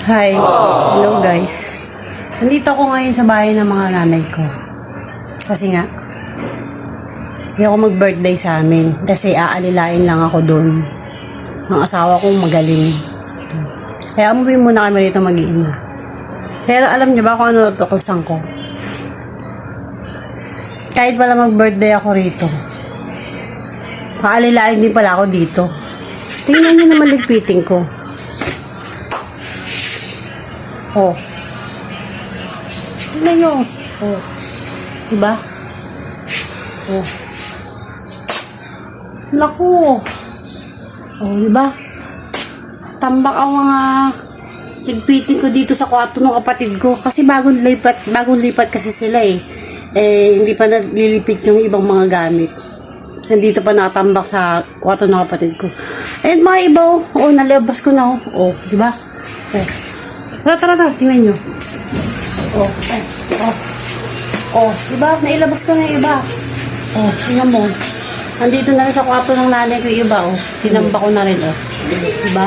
Hi, hello guys. Nandito ako ngayon sa bahay ng mga nanay ko. Kasi nga, hindi ako mag-birthday sa amin. Kasi aalilain lang ako doon. Ang asawa kong magaling. Kaya umuwi muna kami rito mag-iina. Pero alam niyo ba kung ano natuklasan ko? Kahit pala mag-birthday ako rito, aalilain din pala ako dito. Tingnan niyo naman ligpiting ko. Oh. Tingnan nyo. Oh. Diba? Oh. Naku. Oh, diba? Tambak ang mga ligpitin ko dito sa kwarto ng kapatid ko. Kasi bagong lipat kasi sila eh. Hindi pa nalilipit yung ibang mga gamit. Nandito pa nakatambak sa kwarto ng kapatid ko. Ayun mga iba oh. Oh, nalabas ko na oh. Oh, diba? Oh. Tara, tingnan nyo. Oh. Diba? Nailabas ko na yung iba. Oh, tingnan mo. Nandito na rin sa kwarto ng nanay ko yung iba, oh. Tinamba ko na rin, oh. Diba?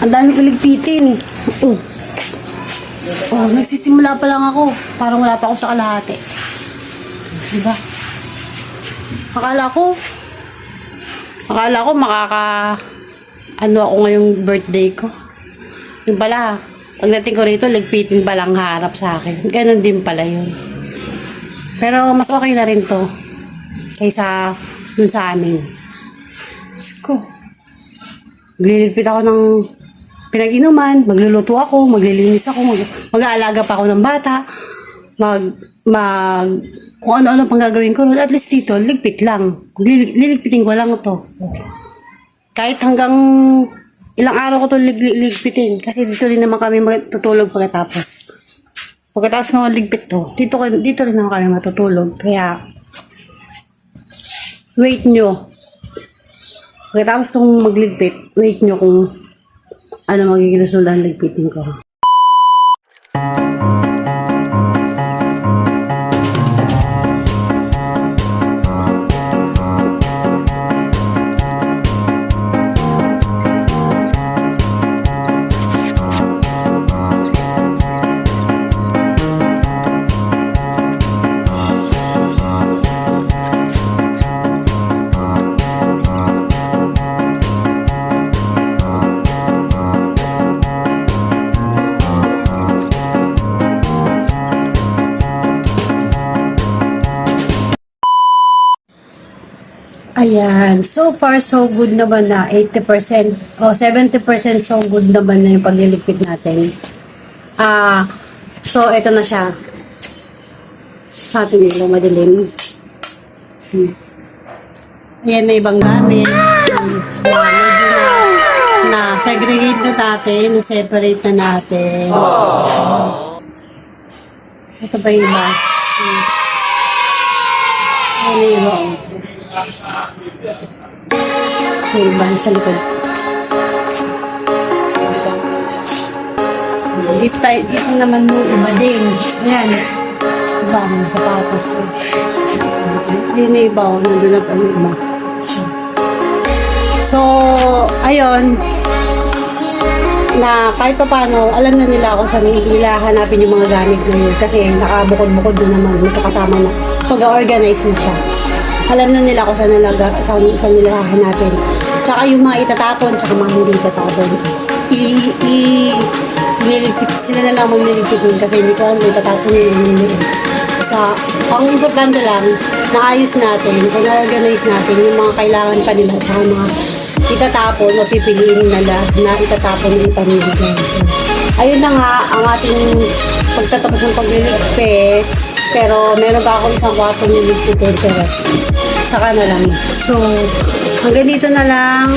Ang dami ko ligpitin. Oh, nagsisimula pa lang ako. Parang wala pa ako sa kalahati. Diba? Akala ko ako ngayong birthday ko. Yung pala, pagdating ko rito, ligpitin pa lang harap sa akin. Ganon din pala yun. Pero mas okay na rin to kaysa dun sa amin. Sko. Magliligpit ako ng pinag-inuman, magluluto ako, maglilinis ako, mag-aalaga pa ako ng bata, kung ano-ano pang gagawin ko. At least dito, ligpit lang. Liligpitin ko lang to. Kahit hanggang ilang araw ko ito ligpitin. Kasi dito rin naman kami matutulog pagkatapos. Pagkatapos nga ligpit to, dito rin naman kami matutulog. Kaya, wait nyo. Pagkatapos kong magligpit, wait nyo kung ano magiging resulta ng ligpitin ko. Ayan, so far so good naman na 80% o 70% so good naman na yung pagliligpit natin. So ito na siya. Sa ating ilaw madilim. Ayan na ibang gamit. Na segregate na natin, na separate na natin. Ito ba yung iba? Ayan na iba. May iba sa likod. Dito naman mo iba din. Ayan. Iba mga sapatos ko. Yun na iba. Nandun na pa yung iba. So, ayun. Na kahit pa paano, alam na nila kung saan nila hanapin yung mga gamit na yun. Kasi nakabukod-bukod na naman. Magkakasama na. Pag-organize na siya. Alam na nila kung saan nila hahanapin. Tsaka yung mga itatapon, tsaka mga hindi itatapon. Ililigpit. Sila na lang magliligpit nun kasi hindi ko alam kung itatapon yung hindi. Ang importante lang, naayos natin, pag-organize natin yung mga kailangan pa nila, tsaka mga itatapon o pipiliin nila na itatapon ng ipamibigay. So, ayun na nga ang ating pagtatapos ng pagliligpit. Pero meron pa akong isang kwarto nililigpitin pero saka na lang. So, hanggang dito na lang.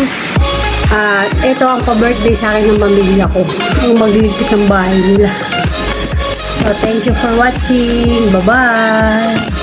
Ito ang pa-birthday sa akin ng pamilya ko. Yung magliligpit ng bahay nila. So, thank you for watching. Bye-bye!